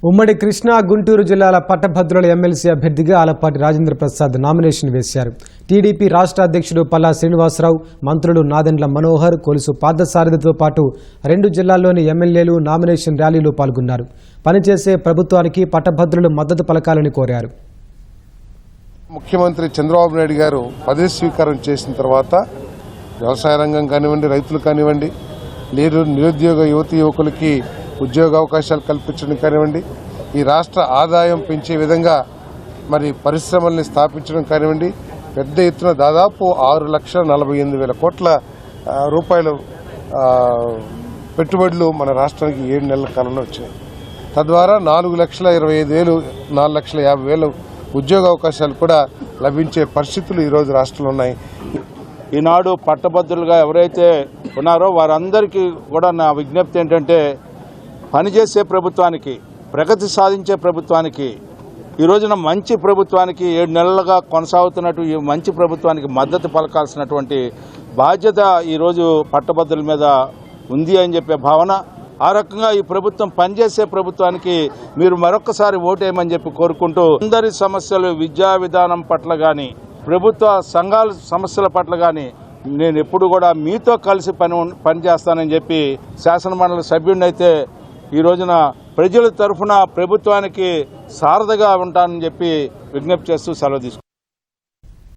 ఉమ్మడి కృష్ణా గుంటూరు జిల్లాల పట్టభద్రుల ఎమ్మెల్సీ అభ్యర్థిగా ఆలపాటి రాజేంద్ర ప్రసాద్ నామినేషన్ వేశారు. టీడీపీ రాష్ట్ర అధ్యక్షుడు పల్లా శ్రీనివాసరావు, మంత్రులు నాదెండ్ల మనోహర్, కొలుసు పార్థసారథితో పాటు 2 జిల్లాల్లోని ఎమ్మెల్యేలు నామినేషన్ ర్యాలీలో పాల్గొన్నారు. పనిచేసే ప్రభుత్వానికి పట్టభద్రులు మద్దతు పలకాలని కోరారు. ముఖ్యమంత్రి చంద్రబాబు నాయుడు గారు పదవి స్వీకారం చేసిన తర్వాత వ్యవసాయ రంగం కానివ్వండి, రైతులు కానివ్వండి, నిరుద్యోగ యువకులకి ఉద్యోగ అవకాశాలు కల్పించడం కానివ్వండి, ఈ రాష్ట్ర ఆదాయం పెంచే విధంగా మరి పరిశ్రమల్ని స్థాపించడం కానివ్వండి, పెద్ద ఎత్తున దాదాపు 6,48,000 కోట్ల రూపాయలు పెట్టుబడులు మన రాష్ట్రానికి 7 నెలల కాలంలో వచ్చాయి. తద్వారా 4,25,000 4,50,000 ఉద్యోగ అవకాశాలు కూడా లభించే పరిస్థితులు ఈరోజు రాష్ట్రంలో ఉన్నాయి. ఈనాడు పట్టభద్రులుగా ఎవరైతే ఉన్నారో వారందరికీ కూడా నా విజ్ఞప్తి ఏంటంటే, పనిచేసే ప్రభుత్వానికి, ప్రగతి సాధించే ప్రభుత్వానికి, ఈ రోజున మంచి ప్రభుత్వానికి 7 నెలలుగా కొనసాగుతున్నట్టు ఈ మంచి ప్రభుత్వానికి మద్దతు పలకాల్సినటువంటి బాధ్యత ఈరోజు పట్టభద్రుల మీద ఉంది అని చెప్పే భావన. ఆ రకంగా ఈ ప్రభుత్వం పనిచేసే ప్రభుత్వానికి మీరు మరొకసారి ఓటేయమని చెప్పి కోరుకుంటూ, అందరి సమస్యలు, విద్యా విధానం పట్ల కానీ, ప్రభుత్వ సంఘాల సమస్యల పట్ల కానీ నేను ఎప్పుడు కూడా మీతో కలిసి పనిచేస్తానని చెప్పి శాసనమండలి సభ్యుడినైతే ఈ రోజున ప్రజల తరఫున ప్రభుత్వానికి సారథిగా ఉంటానని చెప్పి విజ్ఞప్తి చేస్తూ సెలవు తీసుకుంటాను.